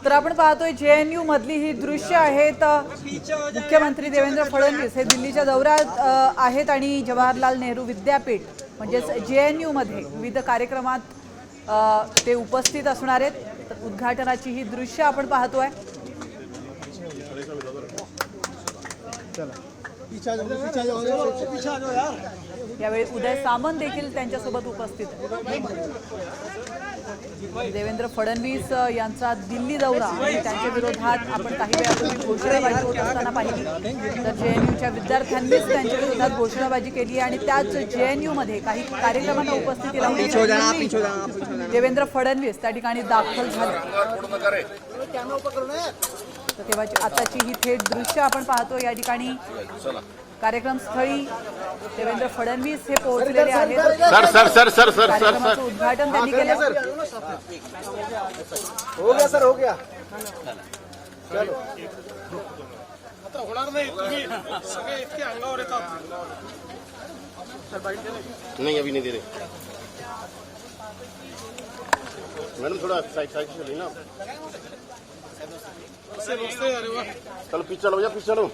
तर आपण पाहतोय JNU मधली ही दृश्य आहेत। मुख्यमंत्री देवेंद्र फडणवीस हे दिल्लीच्या दौऱ्यात आहेत आणि जवाहरलाल नेहरू विद्यापीठ म्हणजे JNU मध्ये विविध कार्यक्रमात ते उपस्थित असणार आहेत। तर उद्घाटनाची ही दृश्य आपण पाहतोय। यावेळी उदय सामंत देखील त्यांच्यासोबत उपस्थित आहेत। देवेंद्र फडणवीस यांचा दिल्ली दौरा आणि त्यांच्या विरोधात आपण काही वेळापूर्वी घोषणाबाजी होत असताना पाहिली। तर JNUच्या विद्यार्थ्यांनीच त्यांच्या विरोधात घोषणाबाजी केली आणि त्याच JNU मध्ये काही कार्यक्रमांना उपस्थिती लावली। देवेंद्र फडणवीस त्या ठिकाणी दाखल झाले। तर तेव्हाची आताची ही थेट दृश्य आपण पाहतो। या ठिकाणी कार्यक्रम स्थळी देवेंद्र फडणवीस हे पोहोचलेले आहेत। कार्यक्रमाचं उद्घाटन त्यांनी केलं। हो गया सर, हो गया। चलो आता होणार नाही, तुम्ही सगळे इतके अंगावर येतात। नहीं अभी नहीं दे रहे मैडम, थोड़ा साइड साइड से लेना। अरे वाह, चलो पीछे चलो भैया, पीछे चलो।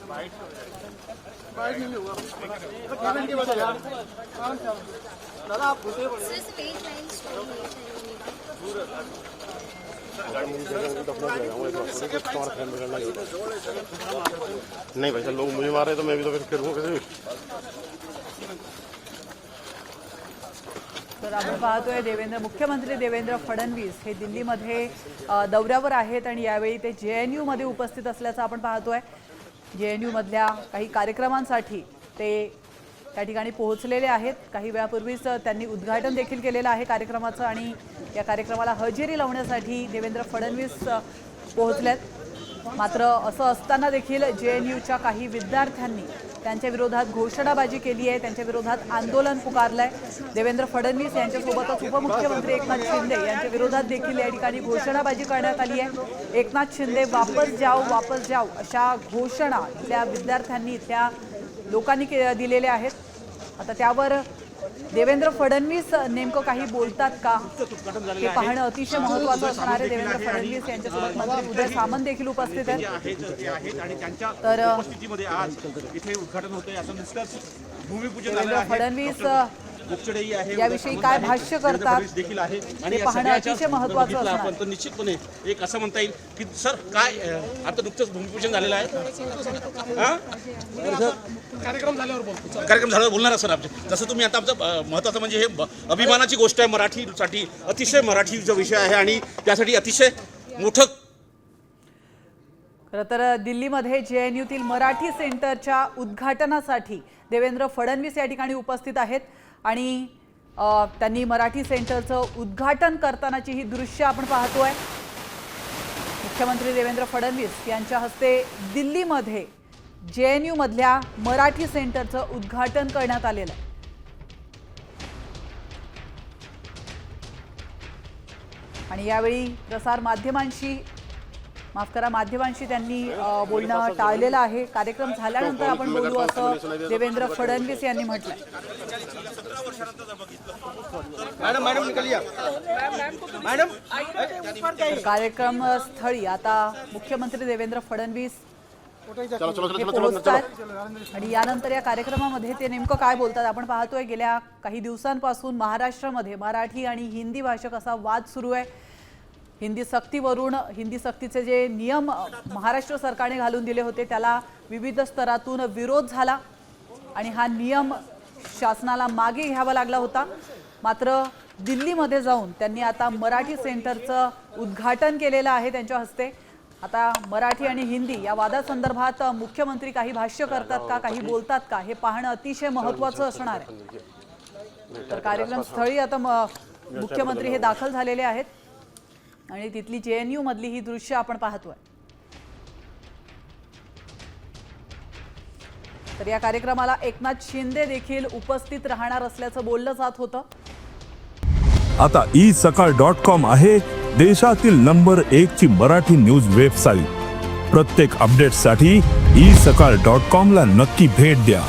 बाइट नहीं हुआ दादा, आप घुसे पड़े। नहीं भाई साहब, लोग मुझे मारे तो मैं भी तो फिर करूँगा कैसे। तर आपण पाहतोय मुख्यमंत्री देवेंद्र फडणवीस हे दिल्लीमध्ये दौऱ्यावर आहेत आणि यावेळी ते JNU मध्ये उपस्थित असल्याचं आपण पाहतोय। JNU मधल्या काही कार्यक्रमांसाठी ते त्या ठिकाणी पोहोचलेले आहेत। काही वेळापूर्वीच त्यांनी उद्घाटन देखील केलेलं आहे कार्यक्रमाचं आणि या कार्यक्रमाला हजेरी लावण्यासाठी देवेंद्र फडणवीस पोहोचलेत। मात्र असं असताना देखील JNUच्या काही विद्यार्थ्यांनी त्यांच्या विरोधात घोषणाबाजी केली आहे, त्यांच्या विरोधात आंदोलन पुकारलंय। देवेंद्र फडणवीस यांच्यासोबतच उपमुख्यमंत्री एकनाथ शिंदे यांच्या विरोधात देखील या ठिकाणी घोषणाबाजी करण्यात आली आहे। एकनाथ शिंदे वापस जाओ अशा घोषणा त्या विद्यार्थ्यांनी त्या लोकांनी दिलेल्या आहेत। आता त्यावर देवेंद्र फडणवीस नेमकं काही बोलतात का हे पाहणं अतिशय महत्त्वाचं असणार आहे। देवेंद्र फडणवीस यांच्यासोबत मंत्री उदय सामंत देखील उपस्थित आहेत। तर उपस्थितीमध्ये आज इथे उद्घाटन होतंय असं नुसतंच भूमिपूजन देवेंद्र फडणवीस आहे, याविषयी काय भाष्य करतात देखील आहे आणि पाहणं अतिशय महत्त्वाचं असणार आपण तर निश्चितपणे एक असं म्हणता येईल की सर काय आता नुकतंच भूमिपूजन झालेलं आहे। कार्यक्रम झाल्यावर बोलणार सर आमचे, जसं तुम्ही आता आमचं महत्त्वाचं म्हणजे हे अभिमानाची गोष्ट आहे मराठीसाठी, अतिशय मराठी जो विषय आहे आणि त्यासाठी अतिशय मोठं। खरं तर दिल्लीमध्ये JNUतील मराठी सेंटरच्या उद्घाटनासाठी देवेंद्र फडणवीस या ठिकाणी उपस्थित आहेत आणि त्यांनी मराठी सेंटरचं उद्घाटन करतानाची ही दृश्य आपण पाहतोय। मुख्यमंत्री देवेंद्र फडणवीस यांच्या हस्ते दिल्लीमध्ये JNU मधल्या मराठी सेंटरचं उद्घाटन करण्यात आलेलं आहे। आणि यावेळी प्रसार माध्यमांशी त्यांनी बोलणं टाळलेलं आहे। कार्यक्रम झाल्यानंतर आपण बोलू असं देवेंद्र फडणवीस यांनी म्हटलंय। कार्यक्रम स्थळी आता मुख्यमंत्री देवेंद्र फडणवीस पोहोचतात आणि यानंतर या कार्यक्रमामध्ये ते नेमकं काय बोलतात आपण पाहतोय। गेल्या काही दिवसांपासून महाराष्ट्रामध्ये मराठी आणि हिंदी भाषक असा वाद सुरू आहे। हिंदी सक्तीचे जे नियम महाराष्ट्र सरकारने घालून दिले होते त्याला विविध स्तरातून विरोध झाला आणि हा नियम शासनाला मागे घ्यावा लागला होता। मात्र दिल्लीमध्ये जाऊन त्यांनी आता मराठी सेंटरचं उद्घाटन केलेलं आहे त्यांच्या हस्ते। आता मराठी आणि हिंदी या वादासंदर्भात मुख्यमंत्री काही भाष्य करतात का, काही बोलतात का हे पाहणं अतिशय महत्त्वाचं असणार आहे। तर कार्यक्रम स्थळी आता मुख्यमंत्री हे दाखल झालेले आहेत आणि तिथली JNU मधली ही दृश्य आपण पाहतोय। तर या कार्यक्रमाला एकनाथ शिंदे देखील उपस्थित राहणार असल्याचं बोललं जात होतं। आता isakal.com आहे देशातील नंबर 1 ची मराठी न्यूज वेबसाईट। प्रत्येक अपडेटसाठी isakal.com ला नक्की भेट द्या।